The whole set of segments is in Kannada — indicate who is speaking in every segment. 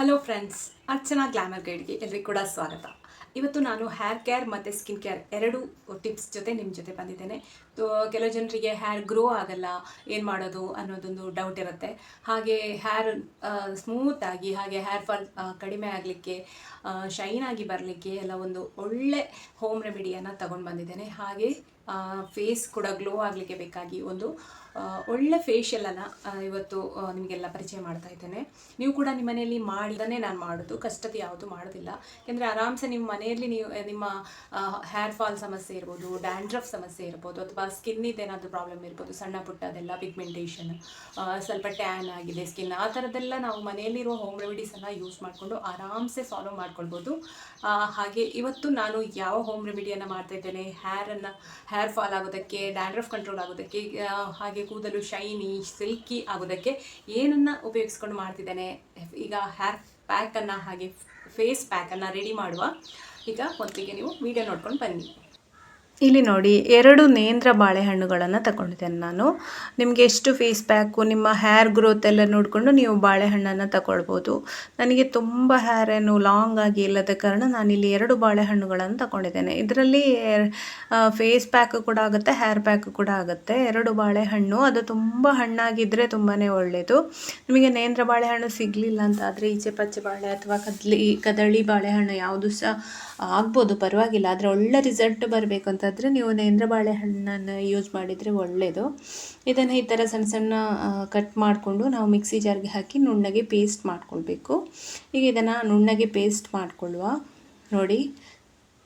Speaker 1: ಹಲೋ ಫ್ರೆಂಡ್ಸ್, ಅರ್ಚನಾ ಗ್ಲಾಮರ್ ಗೈಡ್ಗೆ ಎಲ್ರಿಗೂ ಕೂಡ ಸ್ವಾಗತ. ಇವತ್ತು ನಾನು ಹೇರ್ ಕೇರ್ ಮತ್ತು ಸ್ಕಿನ್ ಕೇರ್ ಎರಡು ಟಿಪ್ಸ್ ಜೊತೆ ನಿಮ್ಮ ಜೊತೆ ಬಂದಿದ್ದೇನೆ. ಕೆಲವು ಜನರಿಗೆ ಹೇರ್ ಗ್ರೋ ಆಗಲ್ಲ, ಏನು ಮಾಡೋದು ಅನ್ನೋದೊಂದು ಡೌಟ್ ಇರುತ್ತೆ. ಹಾಗೆ ಹೇರ್ ಸ್ಮೂತಾಗಿ, ಹಾಗೆ ಹೇರ್ ಫಾಲ್ ಕಡಿಮೆ ಆಗಲಿಕ್ಕೆ, ಶೈನ್ ಆಗಿ ಬರಲಿಕ್ಕೆ ಎಲ್ಲ ಒಂದು ಒಳ್ಳೆ ಹೋಮ್ ರೆಮಿಡಿಯನ್ನು ತಗೊಂಡು ಬಂದಿದ್ದೇನೆ. ಹಾಗೆ ಫೇಸ್ ಕೂಡ ಗ್ಲೋ ಆಗಲಿಕ್ಕೆ ಬೇಕಾಗಿ ಒಂದು ಒಳ್ಳೆ ಫೇಶಿಯಲನ್ನು ಇವತ್ತು ನಿಮಗೆಲ್ಲ ಪರಿಚಯ ಮಾಡ್ತಾ ಇದ್ದೇನೆ. ನೀವು ಕೂಡ ನಿಮ್ಮ ಮನೆಯಲ್ಲಿ ಮಾಡಿದನ್ನೇ ನಾನು ಮಾಡೋದು, ಕಷ್ಟದ ಯಾವುದು ಮಾಡೋದಿಲ್ಲ. ಯಾಕೆಂದರೆ ಆರಾಮ್ಸೆ ನಿಮ್ಮ ಮನೆಯಲ್ಲಿ ನೀವು ನಿಮ್ಮ ಹೇರ್ ಫಾಲ್ ಸಮಸ್ಯೆ ಇರ್ಬೋದು, ಡ್ಯಾಂಡ್ರಫ್ ಸಮಸ್ಯೆ ಇರ್ಬೋದು, ಅಥವಾ ಸ್ಕಿನ್ನಿದ್ದೇನಾದರೂ ಪ್ರಾಬ್ಲಮ್ ಇರ್ಬೋದು, ಸಣ್ಣ ಪುಟ್ಟ ಅದೆಲ್ಲ ಪಿಗ್ಮೆಂಟೇಷನ್, ಸ್ವಲ್ಪ ಟ್ಯಾನ್ ಆಗಿದೆ ಸ್ಕಿನ್, ಆ ಥರದ್ದೆಲ್ಲ ನಾವು ಮನೆಯಲ್ಲಿರೋ ಹೋಮ್ ರೆಮಿಡೀಸನ್ನು ಯೂಸ್ ಮಾಡಿಕೊಂಡು ಆರಾಮ್ಸೆ ಸಾಲ್ವ್ ಮಾಡ್ಕೊಳ್ಬೋದು. ಹಾಗೆ ಇವತ್ತು ನಾನು ಯಾವ ಹೋಮ್ ರೆಮಿಡಿಯನ್ನು ಮಾಡ್ತಾ ಇದ್ದೇನೆ, ಹೇರ್ ಫಾಲ್ ಆಗೋದಕ್ಕೆ, ಡ್ಯಾಂಡ್ರಫ್ ಕಂಟ್ರೋಲ್ ಆಗೋದಕ್ಕೆ, ಹಾಗೆ ಕೂದಲು ಶೈನಿ ಸಿಲ್ಕಿ ಆಗೋದಕ್ಕೆ ಏನನ್ನು ಉಪಯೋಗಿಸ್ಕೊಂಡು ಮಾಡ್ತಿದ್ದೇನೆ. ಈಗ ಹೇರ್ ಪ್ಯಾಕನ್ನು ಹಾಗೆ ಫೇಸ್ ಪ್ಯಾಕನ್ನು ರೆಡಿ ಮಾಡುವ. ಈಗ ಮೊದಲಿಗೆ ನೀವು ವಿಡಿಯೋ ನೋಡ್ಕೊಂಡು ಬನ್ನಿ. ಇಲ್ಲಿ ನೋಡಿ, 2 ನೇಂದ್ರ ಬಾಳೆಹಣ್ಣುಗಳನ್ನು ತಗೊಂಡಿದ್ದೇನೆ ನಾನು. ನಿಮಗೆ ಎಷ್ಟು ಫೇಸ್ ಪ್ಯಾಕು, ನಿಮ್ಮ ಹೇರ್ ಗ್ರೋತ್ ಎಲ್ಲ ನೋಡಿಕೊಂಡು ನೀವು ಬಾಳೆಹಣ್ಣನ್ನು ತಗೊಳ್ಬೋದು. ನನಗೆ ತುಂಬ ಹೇರ್ ಏನು ಲಾಂಗ್ ಆಗಿ ಇಲ್ಲದ ಕಾರಣ ನಾನಿಲ್ಲಿ 2 ಬಾಳೆಹಣ್ಣುಗಳನ್ನು ತಗೊಂಡಿದ್ದೇನೆ. ಇದರಲ್ಲಿ ಫೇಸ್ ಪ್ಯಾಕ್ ಕೂಡ ಆಗುತ್ತೆ, ಹೇರ್ ಪ್ಯಾಕ್ ಕೂಡ ಆಗುತ್ತೆ. 2 ಬಾಳೆಹಣ್ಣು, ಅದು ತುಂಬ ಹಣ್ಣಾಗಿದ್ದರೆ ತುಂಬಾ ಒಳ್ಳೆಯದು. ನಿಮಗೆ ನೇಂದ್ರ ಬಾಳೆಹಣ್ಣು ಸಿಗಲಿಲ್ಲ ಅಂತಾದರೆ ಈಚೆ ಪಚ್ಚೆ ಬಾಳೆ ಅಥವಾ ಕದಳಿ ಬಾಳೆಹಣ್ಣು ಯಾವುದು ಸಹ ಆಗ್ಬೋದು, ಪರವಾಗಿಲ್ಲ. ಆದರೆ ಒಳ್ಳೆ ರಿಸಲ್ಟ್ ಬರಬೇಕು ಅಂತಂದರೆ ನೀವು ನೇಂದ್ರ ಬಾಳೆಹಣ್ಣನ್ನು ಯೂಸ್ ಮಾಡಿದರೆ ಒಳ್ಳೆಯದು. ಇದನ್ನು ಈ ಥರ ಸಣ್ಣ ಸಣ್ಣ ಕಟ್ ಮಾಡಿಕೊಂಡು ನಾವು ಮಿಕ್ಸಿ ಜಾರ್ಗೆ ಹಾಕಿ ನುಣ್ಣಗೆ ಪೇಸ್ಟ್ ಮಾಡ್ಕೊಳ್ಬೇಕು. ಈಗ ಇದನ್ನು ನುಣ್ಣಗೆ ಪೇಸ್ಟ್ ಮಾಡಿಕೊಳ್ಳುವ. ನೋಡಿ,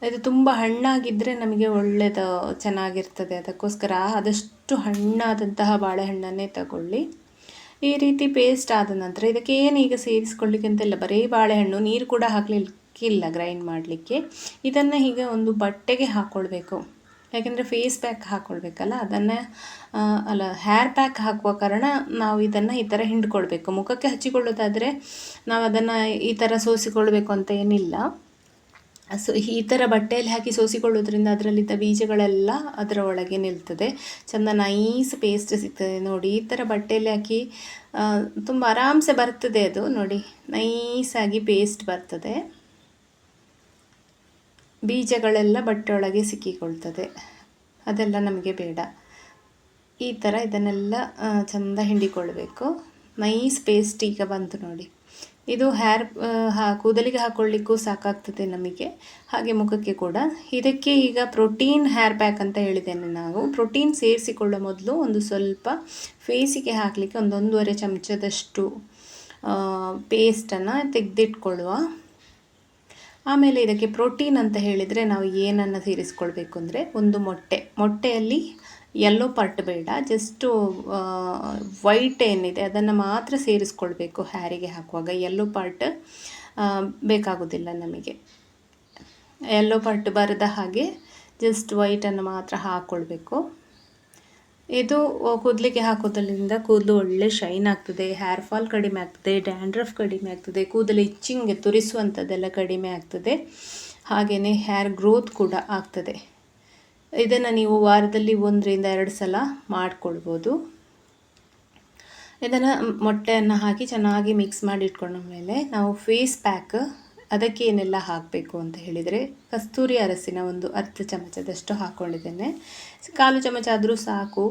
Speaker 1: ಇದು ತುಂಬ ಹಣ್ಣಾಗಿದ್ದರೆ ನಮಗೆ ಒಳ್ಳೆಯದು, ಚೆನ್ನಾಗಿರ್ತದೆ. ಅದಕ್ಕೋಸ್ಕರ ಆದಷ್ಟು ಹಣ್ಣಾದಂತಹ ಬಾಳೆಹಣ್ಣನ್ನೇ ತಗೊಳ್ಳಿ. ಈ ರೀತಿ ಪೇಸ್ಟ್ ಆದ ನಂತರ ಇದಕ್ಕೆ ಏನು ಈಗ ಸೇರಿಸ್ಕೊಳ್ಳಿಕ್ಕೆ ಅಂತೆಲ್ಲ, ಬರೀ ಬಾಳೆಹಣ್ಣು, ನೀರು ಕೂಡ ಹಾಕಲಿಕ್ಕಿಲ್ಲ ಗ್ರೈಂಡ್ ಮಾಡಲಿಕ್ಕೆ. ಇದನ್ನು ಈಗ ಒಂದು ಬಟ್ಟೆಗೆ ಹಾಕ್ಕೊಳ್ಬೇಕು. ಯಾಕೆಂದರೆ ಫೇಸ್ ಪ್ಯಾಕ್ ಹಾಕ್ಕೊಳ್ಬೇಕಲ್ಲ, ಅದನ್ನು ಹೇರ್ ಪ್ಯಾಕ್ ಹಾಕುವ ಕಾರಣ ನಾವು ಇದನ್ನು ಈ ಥರ ಹಿಂಡ್ಕೊಳ್ಬೇಕು. ಮುಖಕ್ಕೆ ಹಚ್ಚಿಕೊಳ್ಳೋದಾದರೆ ನಾವು ಅದನ್ನು ಈ ಥರ ಸೋಸಿಕೊಳ್ಬೇಕು ಅಂತ ಏನಿಲ್ಲ. ಈ ಥರ ಬಟ್ಟೆಯಲ್ಲಿ ಹಾಕಿ ಸೋಸಿಕೊಳ್ಳೋದ್ರಿಂದ ಅದರಲ್ಲಿದ್ದ ಬೀಜಗಳೆಲ್ಲ ಅದರ ಒಳಗೆ ನಿಲ್ತದೆ, ಚೆಂದ ನೈಸ್ ಪೇಸ್ಟ್ ಸಿಗ್ತದೆ. ನೋಡಿ, ಈ ಥರ ಬಟ್ಟೆಯಲ್ಲಿ ಹಾಕಿ ತುಂಬ ಆರಾಮ್ಸೆ ಬರ್ತದೆ. ಅದು ನೋಡಿ, ನೈಸಾಗಿ ಪೇಸ್ಟ್ ಬರ್ತದೆ. ಬೀಜಗಳೆಲ್ಲ ಬಟ್ಟೆ ಒಳಗೆ ಸಿಕ್ಕಿಕೊಳ್ತದೆ, ಅದೆಲ್ಲ ನಮಗೆ ಬೇಡ. ಈ ಥರ ಇದನ್ನೆಲ್ಲ ಚೆಂದ ಹಿಂಡಿಕೊಳ್ಬೇಕು. ನೈಸ್ ಪೇಸ್ಟ್ ಈಗ ಬಂತು ನೋಡಿ. ಇದು ಕೂದಲಿಗೆ ಹಾಕ್ಕೊಳ್ಳಿಕ್ಕೂ ಸಾಕಾಗ್ತದೆ ನಮಗೆ, ಹಾಗೆ ಮುಖಕ್ಕೆ ಕೂಡ. ಇದಕ್ಕೆ ಈಗ ಪ್ರೋಟೀನ್ ಹೇರ್ ಪ್ಯಾಕ್ ಅಂತ ಹೇಳಿದ್ದೇನೆ. ನಾವು ಪ್ರೋಟೀನ್ ಸೇರಿಸಿಕೊಳ್ಳೋ ಮೊದಲು ಒಂದು ಸ್ವಲ್ಪ ಫೇಸಿಗೆ ಹಾಕಲಿಕ್ಕೆ 1.5 ಚಮಚದಷ್ಟು ಪೇಸ್ಟನ್ನು ತೆಗೆದಿಟ್ಕೊಳ್ಳುವ. ಆಮೇಲೆ ಇದಕ್ಕೆ ಪ್ರೋಟೀನ್ ಅಂತ ಹೇಳಿದರೆ ನಾವು ಏನನ್ನು ಸೇರಿಸ್ಕೊಳ್ಬೇಕು ಅಂದರೆ, ಒಂದು ಮೊಟ್ಟೆಯಲ್ಲಿ ಯೆಲ್ಲೋ ಪಾರ್ಟ್ ಬೇಡ, ಜಸ್ಟು ವೈಟ್ ಏನಿದೆ ಅದನ್ನು ಮಾತ್ರ ಸೇರಿಸ್ಕೊಳ್ಬೇಕು. ಹೇರಿಗೆ ಹಾಕುವಾಗ ಯೆಲ್ಲೋ ಪಾರ್ಟ್ ಬೇಕಾಗೋದಿಲ್ಲ ನಮಗೆ. ಯೆಲ್ಲೋ ಪಾರ್ಟ್ ಬರದ ಹಾಗೆ ಜಸ್ಟ್ ವೈಟನ್ನು ಮಾತ್ರ ಹಾಕ್ಕೊಳ್ಬೇಕು. ಇದು ಕೂದಲಿಗೆ ಹಾಕೋದ್ರಿಂದ ಕೂದಲು ಒಳ್ಳೆ ಶೈನ್ ಆಗ್ತದೆ, ಹೇರ್ ಫಾಲ್ ಕಡಿಮೆ ಆಗ್ತದೆ, ಡ್ಯಾಂಡ್ರಫ್ ಕಡಿಮೆ ಆಗ್ತದೆ, ಕೂದಲು ಇಚ್ಚಿಂಗ್ ತುರಿಸುವಂಥದ್ದೆಲ್ಲ ಕಡಿಮೆ ಆಗ್ತದೆ. ಹಾಗೆಯೇ ಹೇರ್ ಗ್ರೋತ್ ಕೂಡ ಆಗ್ತದೆ. ಇದನ್ನು ನೀವು ವಾರದಲ್ಲಿ 1-2 ಸಲ ಮಾಡಿಕೊಳ್ಬೋದು. ಇದನ್ನು ಮೊಟ್ಟೆಯನ್ನು ಹಾಕಿ ಚೆನ್ನಾಗಿ ಮಿಕ್ಸ್ ಮಾಡಿ ಇಟ್ಕೊಂಡ ಮೇಲೆ ನಾವು ಫೇಸ್ ಪ್ಯಾಕ್, ಅದಕ್ಕೆ ಏನೆಲ್ಲ ಹಾಕಬೇಕು ಅಂತ ಹೇಳಿದರೆ, ಕಸ್ತೂರಿ ಅರಸಿನ ಒಂದು 10 ಚಮಚದಷ್ಟು ಹಾಕ್ಕೊಂಡಿದ್ದೇನೆ, 1/4 ಚಮಚ ಆದರೂ ಸಾಕು.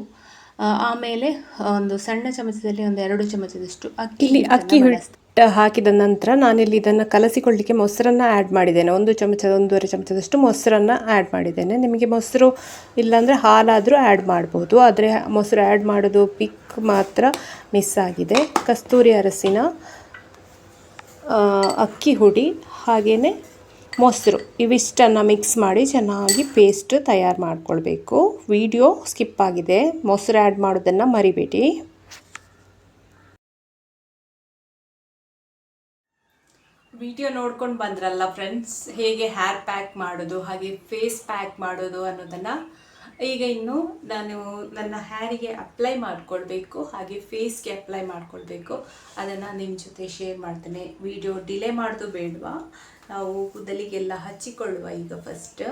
Speaker 1: ಆಮೇಲೆ ಒಂದು ಸಣ್ಣ ಚಮಚದಲ್ಲಿ 2 ಚಮಚದಷ್ಟು ಅಕ್ಕಿ ಹಿಟ್ಟು ಹಾಕಿದ ನಂತರ ನಾನಿಲ್ಲಿ ಇದನ್ನು ಕಲಸಿಕೊಳ್ಳಲಿಕ್ಕೆ ಮೊಸರನ್ನು ಆ್ಯಡ್ ಮಾಡಿದ್ದೇನೆ. 1-1.5 ಚಮಚದಷ್ಟು ಮೊಸರನ್ನು ಆ್ಯಡ್ ಮಾಡಿದ್ದೇನೆ. ನಿಮಗೆ ಮೊಸರು ಇಲ್ಲಾಂದರೆ ಹಾಲಾದರೂ ಆ್ಯಡ್ ಮಾಡ್ಬೋದು, ಆದರೆ ಮೊಸರು ಆ್ಯಡ್ ಮಾಡೋದು ಪಿಕ್ ಮಾತ್ರ ಮಿಸ್ ಆಗಿದೆ. ಕಸ್ತೂರಿ ಅರಸಿನ, ಅಕ್ಕಿ ಹುಡಿ, ಹಾಗೆಯೇ ಮೊಸರು, ಇವಿಷ್ಟನ್ನು ಮಿಕ್ಸ್ ಮಾಡಿ ಚೆನ್ನಾಗಿ ಪೇಸ್ಟ್ ತಯಾರು ಮಾಡಿಕೊಳ್ಬೇಕು. ವಿಡಿಯೋ ಸ್ಕಿಪ್ ಆಗಿದೆ, ಮೊಸರು ಆ್ಯಡ್ ಮಾಡೋದನ್ನು ಮರಿಬೇಡಿ. ವಿಡಿಯೋ ನೋಡ್ಕೊಂಡು ಬಂದ್ರಲ್ಲ ಫ್ರೆಂಡ್ಸ್, ಹೇಗೆ ಹೇರ್ ಪ್ಯಾಕ್ ಮಾಡೋದು ಹಾಗೆ ಫೇಸ್ ಪ್ಯಾಕ್ ಮಾಡೋದು ಅನ್ನೋದನ್ನು. ಈಗ ಇನ್ನು ನಾನು ನನ್ನ ಹೇರಿಗೆ ಅಪ್ಲೈ ಮಾಡಿಕೊಳ್ಬೇಕು, ಹಾಗೆ ಫೇಸ್ಗೆ ಅಪ್ಲೈ ಮಾಡಿಕೊಳ್ಬೇಕು, ಅದನ್ನು ನಿಮ್ಮ ಜೊತೆ ಶೇರ್ ಮಾಡ್ತೇನೆ. ವಿಡಿಯೋ ಡಿಲೇ ಮಾಡೋದು ಬೇಡವಾ, ನಾವು ಕೂದಲಿಗೆಲ್ಲ ಹಚ್ಚಿಕೊಳ್ಳುವ. ಈಗ ಫಸ್ಟ್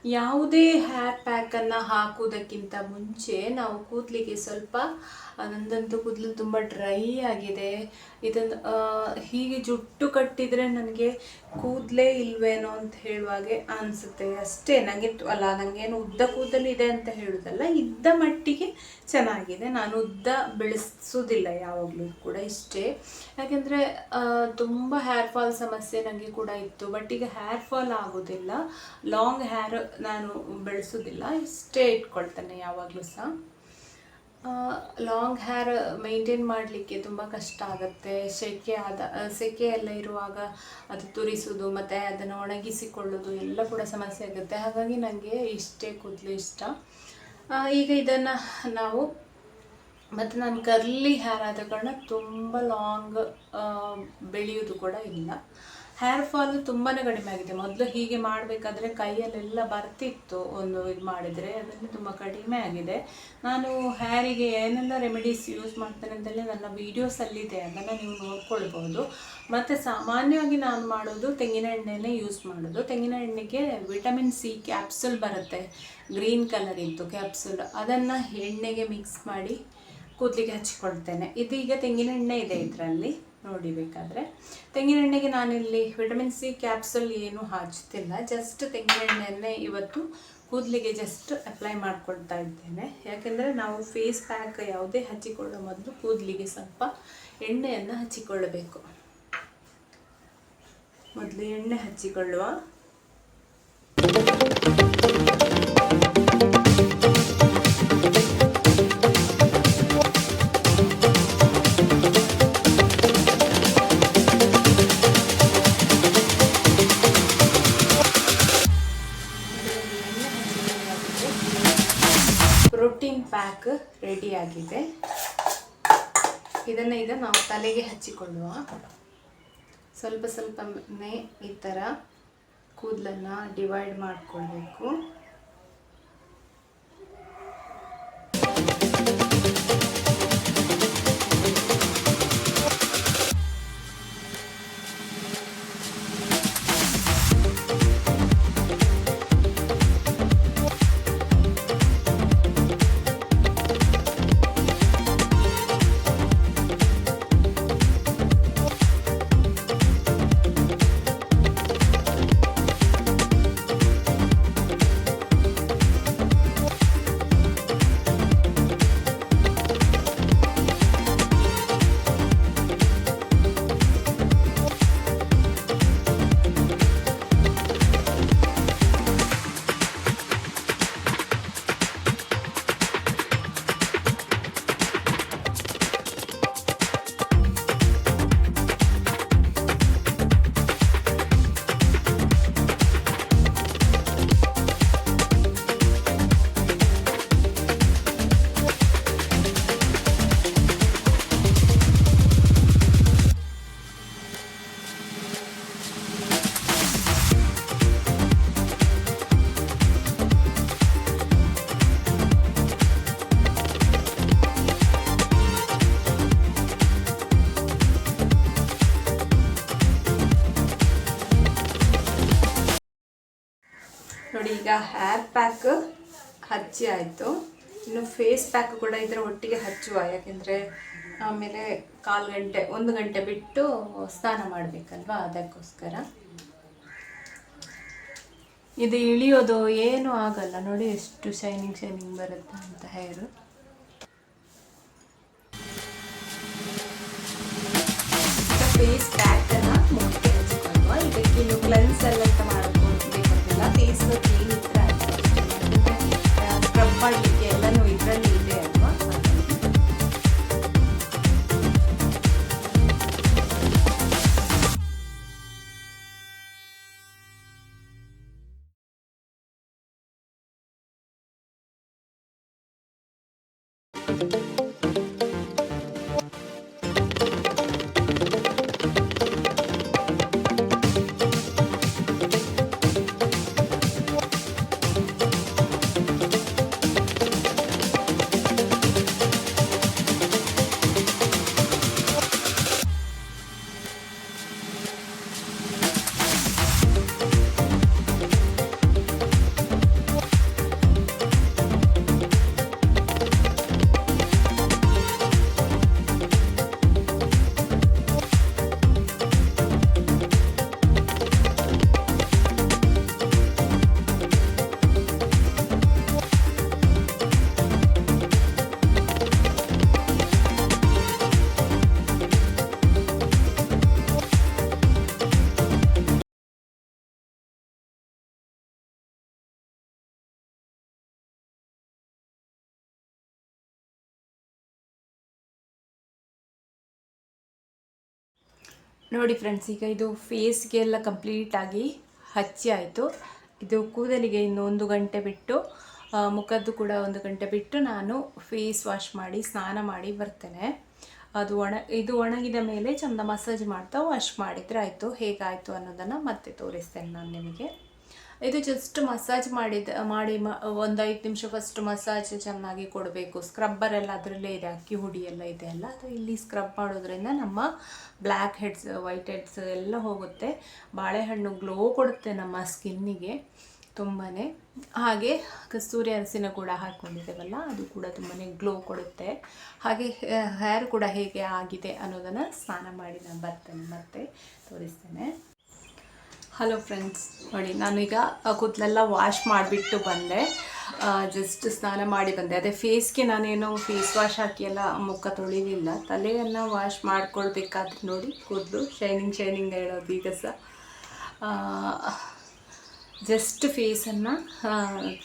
Speaker 1: ಯಾವುದೇ ಹೇರ್ ಪ್ಯಾಕನ್ನು ಹಾಕುವುದಕ್ಕಿಂತ ಮುಂಚೆ ನಾವು ಕೂದಲಿಗೆ ಸ್ವಲ್ಪ, ನಂದಂತೂ ಕೂದಲು ತುಂಬ ಡ್ರೈ ಆಗಿದೆ, ಇದನ್ನು ಹೀಗೆ ಜುಟ್ಟು ಕಟ್ಟಿದರೆ ನನಗೆ ಕೂದಲೇ ಇಲ್ವೇನೋ ಅಂತ ಹೇಳುವಾಗೆ ಅನಿಸುತ್ತೆ ಅಷ್ಟೇ. ನನಗೇನು ಉದ್ದ ಕೂದಲಿದೆ ಅಂತ ಹೇಳೋದಲ್ಲ, ಇದ್ದ ಮಟ್ಟಿಗೆ ಚೆನ್ನಾಗಿದೆ. ನಾನು ಉದ್ದ ಬೆಳೆಸೋದಿಲ್ಲ ಯಾವಾಗಲೂ ಕೂಡ, ಇಷ್ಟೇ. ಯಾಕೆಂದರೆ ತುಂಬ ಹೇರ್ ಫಾಲ್ ಸಮಸ್ಯೆ ನನಗೆ ಕೂಡ ಇತ್ತು, ಬಟ್ ಈಗ ಹೇರ್ ಫಾಲ್ ಆಗೋದಿಲ್ಲ. ಲಾಂಗ್ ಹೇರ್ ನಾನು ಬೆಳೆಸೋದಿಲ್ಲ, ಇಷ್ಟೇ ಇಟ್ಕೊಳ್ತೇನೆ ಯಾವಾಗಲೂ ಸಹ. ಲಾಂಗ್ ಹೇರ್ ಮೇಂಟೈನ್ ಮಾಡಲಿಕ್ಕೆ ತುಂಬ ಕಷ್ಟ ಆಗುತ್ತೆ. ಸೆಕೆ ಎಲ್ಲ ಇರುವಾಗ ಅದು ತುರಿಸೋದು ಮತ್ತು ಅದನ್ನು ಒಣಗಿಸಿಕೊಳ್ಳೋದು ಎಲ್ಲ ಕೂಡ ಸಮಸ್ಯೆ ಆಗುತ್ತೆ. ಹಾಗಾಗಿ ನನಗೆ ಇಷ್ಟೇ ಕೂದಲು ಇಷ್ಟ. ಈಗ ಇದನ್ನು ನಾವು, ಮತ್ತು ನಾನು ಕರ್ಲಿ ಹೇರ್ ಆದ ಕಾರಣ ತುಂಬ ಲಾಂಗ್ ಬೆಳೆಯೋದು ಕೂಡ ಇಲ್ಲ. ಹೇರ್ ಫಾಲು ತುಂಬಾ ಕಡಿಮೆ ಆಗಿದೆ. ಮೊದಲು ಹೀಗೆ ಮಾಡಬೇಕಾದ್ರೆ ಕೈಯಲ್ಲೆಲ್ಲ ಬರ್ತಿತ್ತು, ಇದು ಮಾಡಿದರೆ ಅದನ್ನು ತುಂಬ ಕಡಿಮೆ ಆಗಿದೆ. ನಾನು ಹೇರಿಗೆ ಏನೆಲ್ಲ ರೆಮಿಡೀಸ್ ಯೂಸ್ ಮಾಡ್ತೇನೆ ಅಂತೇಳಿ ನನ್ನ ವೀಡಿಯೋಸಲ್ಲಿದೆ, ಅದನ್ನು ನೀವು ನೋಡ್ಕೊಳ್ಬೋದು. ಮತ್ತು ಸಾಮಾನ್ಯವಾಗಿ ನಾನು ಮಾಡೋದು ತೆಂಗಿನ ಎಣ್ಣೆನೇ ಯೂಸ್ ಮಾಡೋದು. ತೆಂಗಿನ ಎಣ್ಣೆಗೆ ವಿಟಮಿನ್ ಸಿ ಕ್ಯಾಪ್ಸುಲ್ ಬರುತ್ತೆ, ಗ್ರೀನ್ ಕಲರ್ ಇತ್ತು ಕ್ಯಾಪ್ಸುಲ್, ಅದನ್ನು ಎಣ್ಣೆಗೆ ಮಿಕ್ಸ್ ಮಾಡಿ ಕೂದಲಿಗೆ ಹಚ್ಚಿಕೊಳ್ತೇನೆ. ಇದೀಗ ತೆಂಗಿನ ಎಣ್ಣೆ ಇದೆ ಇದರಲ್ಲಿ, ನೋಡಿ ಬೇಕಾದರೆ. ತೆಂಗಿನ ಎಣ್ಣೆಗೆ ನಾನಿಲ್ಲಿ ವಿಟಮಿನ್ ಸಿ ಕ್ಯಾಪ್ಸುಲ್ ಏನು ಹಚ್ತಿಲ್ಲ, ಜಸ್ಟ್ ತೆಂಗಿನ ಎಣ್ಣೆಯನ್ನೇ ಇವತ್ತು ಕೂದಲಿಗೆ ಜಸ್ಟ್ ಅಪ್ಲೈ ಮಾಡ್ಕೊಳ್ತಾ ಇದ್ದೇನೆ. ಯಾಕೆಂದರೆ ನಾವು ಫೇಸ್ ಪ್ಯಾಕ್ ಯಾವುದೇ ಹಚ್ಚಿಕೊಳ್ಳೋ ಮೊದಲು ಕೂದಲಿಗೆ ಸ್ವಲ್ಪ ಎಣ್ಣೆಯನ್ನು ಹಚ್ಚಿಕೊಳ್ಳಬೇಕು. ಮೊದಲು ಎಣ್ಣೆ ಹಚ್ಚಿಕೊಳ್ಳುವ. ಪ್ರೋಟೀನ್ ಪ್ಯಾಕ್ ರೆಡಿಯಾಗಿದೆ. ಇದನ್ನು ಈಗ ನಾವು ತಲೆಗೆ ಹಚ್ಚಿಕೊಳ್ಳುವ. ಸ್ವಲ್ಪ ಸ್ವಲ್ಪನೇ ಈ ಥರ ಕೂದಲನ್ನು ಡಿವೈಡ್ ಮಾಡಿಕೊಳ್ಬೇಕು. ನೋಡಿ, ಈಗ ಹೇರ್ ಪ್ಯಾಕ್ ಹಚ್ಚಿ ಆಯಿತು. ಇನ್ನು ಫೇಸ್ ಪ್ಯಾಕ್ ಕೂಡ ಇದರ ಒಟ್ಟಿಗೆ ಹಚ್ಚುವ, ಯಾಕೆಂದರೆ ಆಮೇಲೆ 1 ಗಂಟೆ ಬಿಟ್ಟು ಸ್ನಾನ ಮಾಡಬೇಕಲ್ವಾ, ಅದಕ್ಕೋಸ್ಕರ. ಇದು ಇಳಿಯೋದು ಏನೂ ಆಗಲ್ಲ, ನೋಡಿ ಎಷ್ಟು ಶೈನಿಂಗ್ ಬರುತ್ತೆ ಅಂತ ಹೇರು. ಫೇಸ್ ಪ್ಯಾಕನ್ನು ಮುಖಕ್ಕೆ ಹಚ್ಚಿಕೊಳ್ಳುವ. ಇದಕ್ಕೆ ನೀವು ಕ್ಲೆನ್ಸರ್ ಅಂತ ಮಾಡ್ಕೊಳ್ಬೇಕಾಗಿಲ್ಲ, ಫೇಸ್ ಕ್ಲೀನ್ ಇದ್ರೆ ಸ್ಕ್ರಬ್ ಮಾಡಲಿಕ್ಕೆ ಎಲ್ಲನೂ ಇದರಲ್ಲಿ ಇದೆ ಅಲ್ವಾ. ನೋಡಿ ಫ್ರೆಂಡ್ಸ್, ಈಗ ಇದು ಫೇಸ್ಗೆಲ್ಲ ಕಂಪ್ಲೀಟಾಗಿ ಹಚ್ಚಿ ಆಯಿತು. ಇದು ಕೂದಲಿಗೆ ಇನ್ನು 1 ಗಂಟೆ ಬಿಟ್ಟು, ಮುಖದ್ದು ಕೂಡ 1 ಗಂಟೆ ಬಿಟ್ಟು ನಾನು ಫೇಸ್ ವಾಶ್ ಮಾಡಿ ಸ್ನಾನ ಮಾಡಿ ಬರ್ತೇನೆ. ಇದು ಒಣಗಿದ ಮೇಲೆ ಚಂದ ಮಸಾಜ್ ಮಾಡ್ತಾ ವಾಶ್ ಮಾಡಿದರೆ ಆಯಿತು. ಹೇಗಾಯಿತು ಅನ್ನೋದನ್ನು ಮತ್ತೆ ತೋರಿಸ್ತೇನೆ ನಾನು ನಿಮಗೆ. ಇದು ಜಸ್ಟ್ ಮಸಾಜ್ ಮಾಡಿ 1 5 ನಿಮಿಷ ಫಸ್ಟ್ ಮಸಾಜ್ ಚೆನ್ನಾಗಿ ಕೊಡಬೇಕು. ಸ್ಕ್ರಬ್ಬರ್ ಎಲ್ಲ ಅದರಲ್ಲೇ ಇದೆ, ಅಕ್ಕಿ ಹುಡಿ ಎಲ್ಲ ಇದೆ ಅಲ್ಲ, ಅದು ಇಲ್ಲಿ ಸ್ಕ್ರಬ್ ಮಾಡೋದ್ರಿಂದ ನಮ್ಮ ಬ್ಲ್ಯಾಕ್ ಹೆಡ್ಸ್ ವೈಟ್ ಹೆಡ್ಸ್ ಎಲ್ಲ ಹೋಗುತ್ತೆ. ಬಾಳೆಹಣ್ಣು ಗ್ಲೋ ಕೊಡುತ್ತೆ ನಮ್ಮ ಸ್ಕಿನ್ನಿಗೆ ತುಂಬಾ. ಹಾಗೆ ಕಸ್ತೂರಿ ಅರಸಿನ ಕೂಡ ಹಾಕ್ಕೊಂಡಿದ್ದೇವಲ್ಲ, ಅದು ಕೂಡ ತುಂಬಾ ಗ್ಲೋ ಕೊಡುತ್ತೆ. ಹಾಗೆ ಹೇರ್ ಕೂಡ ಹೇಗೆ ಆಗಿದೆ ಅನ್ನೋದನ್ನು ಸ್ನಾನ ಮಾಡಿ ನಾನು ಬರ್ತೇನೆ ಮತ್ತೆ ತೋರಿಸ್ತೇನೆ. ಹಲೋ ಫ್ರೆಂಡ್ಸ್, ನೋಡಿ ನಾನೀಗ ಕೂದಲೆಲ್ಲ ವಾಶ್ ಮಾಡಿಬಿಟ್ಟು ಬಂದೆ. ಜಸ್ಟ್ ಸ್ನಾನ ಮಾಡಿ ಬಂದೆ. ಅದೇ ಫೇಸ್ಗೆ ನಾನೇನು ಫೇಸ್ ವಾಶ್ ಹಾಕಿ ಎಲ್ಲ ಮುಖ ತೊಳಿಲಿಲ್ಲ. ತಲೆಯನ್ನು ವಾಶ್ ಮಾಡ್ಕೊಳ್ಬೇಕಾದ್ರೆ ನೋಡಿ ಕೂದಲು ಶೈನಿಂಗ್ ಹೇಳೋದು. ಈಗ ಸಹ ಜಸ್ಟ್ ಫೇಸನ್ನು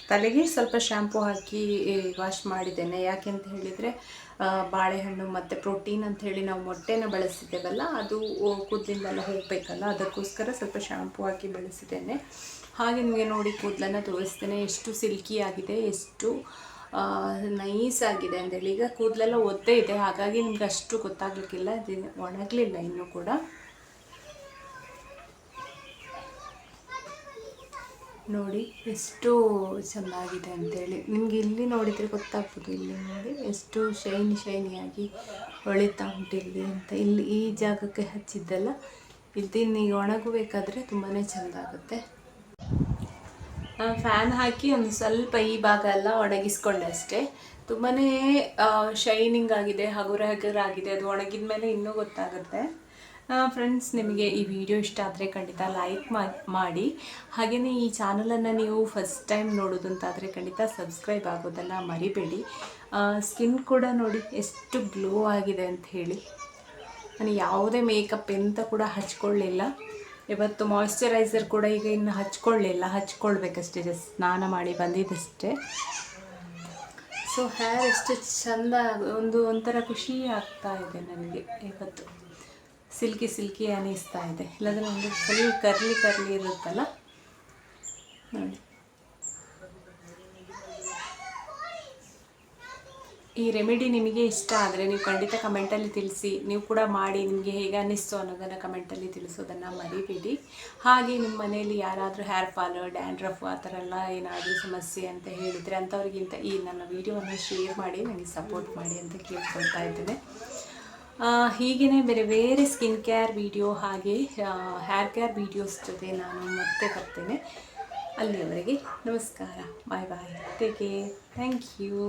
Speaker 1: ತಲೆಗೆ ಸ್ವಲ್ಪ ಶ್ಯಾಂಪು ಹಾಕಿ ವಾಶ್ ಮಾಡಿದ್ದೇನೆ. ಯಾಕೆ ಅಂತ ಹೇಳಿದರೆ ಬಾಳೆಹಣ್ಣು ಮತ್ತು ಪ್ರೋಟೀನ್ ಅಂಥೇಳಿ ನಾವು ಮೊಟ್ಟೆನ ಬಳಸಿದ್ದೇವಲ್ಲ, ಅದು ಕೂದಲಿಂದೆಲ್ಲ ಹೋಗಬೇಕಲ್ಲ, ಅದಕ್ಕೋಸ್ಕರ ಸ್ವಲ್ಪ ಶ್ಯಾಂಪು ಹಾಕಿ ಬಳಸಿದ್ದೇನೆ. ಹಾಗೆ ನಿಮಗೆ ನೋಡಿ ಕೂದಲನ್ನು ತೋರಿಸ್ತೇನೆ, ಎಷ್ಟು ಸಿಲ್ಕಿ ಆಗಿದೆ, ಎಷ್ಟು ನೈಸ್ ಆಗಿದೆ ಅಂತೇಳಿ. ಈಗ ಕೂದಲೆಲ್ಲ ಒದ್ದೆ ಇದೆ, ಹಾಗಾಗಿ ನಿಮ್ಗೆ ಅಷ್ಟು ಗೊತ್ತಾಗಲಿಕ್ಕಿಲ್ಲ, ಇದು ಒಣಗಲಿಲ್ಲ ಇನ್ನೂ ಕೂಡ. ನೋಡಿ ಎಷ್ಟು ಚೆನ್ನಾಗಿದೆ ಅಂತೇಳಿ. ನಿಮಗೆ ಇಲ್ಲಿ ನೋಡಿದರೆ ಗೊತ್ತಾಗ್ಬೋದು. ಇಲ್ಲಿ ನೋಡಿ ಎಷ್ಟು ಶೈನಿಯಾಗಿ ಹೊಳಿತಾ ಉಂಟು ಇಲ್ಲಿ ಅಂತ. ಇಲ್ಲಿ ಈ ಜಾಗಕ್ಕೆ ಹಚ್ಚಿದ್ದಲ್ಲ, ಇದನ್ನು ಈಗ ಒಣಗಬೇಕಾದ್ರೆ ತುಂಬಾ ಚೆಂದ ಆಗುತ್ತೆ. ಫ್ಯಾನ್ ಹಾಕಿ ಒಂದು ಸ್ವಲ್ಪ ಈ ಭಾಗ ಎಲ್ಲ ಒಣಗಿಸ್ಕೊಂಡೆ ಅಷ್ಟೇ. ತುಂಬಾ ಶೈನಿಂಗ್ ಆಗಿದೆ, ಹಗುರಾಗಿದೆ. ಅದು ಒಣಗಿದ ಮೇಲೆ ಇನ್ನೂ ಗೊತ್ತಾಗುತ್ತೆ. ಫ್ರೆಂಡ್ಸ್, ನಿಮಗೆ ಈ ವಿಡಿಯೋ ಇಷ್ಟ ಆದರೆ ಖಂಡಿತ ಲೈಕ್ ಮಾಡಿ. ಹಾಗೆಯೇ ಈ ಚಾನಲನ್ನು ನೀವು ಫಸ್ಟ್ ಟೈಮ್ ನೋಡೋದಂತಾದರೆ ಖಂಡಿತ ಸಬ್ಸ್ಕ್ರೈಬ್ ಆಗೋದನ್ನು ಮರಿಬೇಡಿ. ಸ್ಕಿನ್ ಕೂಡ ನೋಡಿ ಎಷ್ಟು ಗ್ಲೋ ಆಗಿದೆ ಅಂತ ಹೇಳಿ. ನಾನು ಯಾವುದೇ ಮೇಕಪ್ ಎಂತ ಕೂಡ ಹಚ್ಕೊಳ್ಳಿಲ್ಲ ಇವತ್ತು. ಮಾಯ್ಶ್ಚರೈಸರ್ ಕೂಡ ಈಗ ಇನ್ನು ಹಚ್ಕೊಳ್ಬೇಕಷ್ಟೇ, ಜಸ್ಟ್ ಸ್ನಾನ ಮಾಡಿ ಬಂದಿದ್ದಷ್ಟೇ. ಸೊ ಹೇರ್ ಎಷ್ಟು ಚೆಂದ, ಒಂಥರ ಖುಷಿ ಆಗ್ತಾ ಇದೆ ನನಗೆ ಇವತ್ತು. ಸಿಲ್ಕಿ ಅನ್ನಿಸ್ತಾ ಇದೆ. ಇಲ್ಲಾಂದರೆ ಒಂದು ಫುಲ್ ಕರ್ಲಿ ಇರುತ್ತಲ್ಲ ನೋಡಿ. ಈ ರೆಮಿಡಿ ನಿಮಗೆ ಇಷ್ಟ ಆದರೆ ನೀವು ಖಂಡಿತ ಕಮೆಂಟಲ್ಲಿ ತಿಳಿಸಿ. ನೀವು ಕೂಡ ಮಾಡಿ ನಿಮಗೆ ಹೇಗೆ ಅನ್ನಿಸ್ತು ಅನ್ನೋದನ್ನು ಕಮೆಂಟಲ್ಲಿ ತಿಳಿಸೋದನ್ನು ಮರಿಬೇಡಿ. ಹಾಗೆ ನಿಮ್ಮ ಮನೆಯಲ್ಲಿ ಯಾರಾದರೂ ಹೇರ್ ಫಾಲ್, ಡ್ಯಾಂಡ್ರಫ್ ಆ ಥರ ಎಲ್ಲ ಏನಾದರೂ ಸಮಸ್ಯೆ ಅಂತ ಹೇಳಿದರೆ ಅಂಥವ್ರಿಗಿಂತ ಈ ನನ್ನ ವೀಡಿಯೋವನ್ನು ಶೇರ್ ಮಾಡಿ ನನಗೆ ಸಪೋರ್ಟ್ ಮಾಡಿ ಅಂತ ಕೇಳ್ಕೊಳ್ತಾ ಇದ್ದೇನೆ. ಹೀಗೇ ಬೇರೆ ಸ್ಕಿನ್ ಕೇರ್ ವಿಡಿಯೋ ಹಾಗೆ ಹೇರ್ ಕೇರ್ ವೀಡಿಯೋಸ್ ಜೊತೆ ನಾನು ಮತ್ತೆ ಬರ್ತೇನೆ. ಅಲ್ಲಿಯವರೆಗೆ ನಮಸ್ಕಾರ, ಬಾಯ್, ಟೇಕ್ ಕೇರ್, ಥ್ಯಾಂಕ್ ಯು.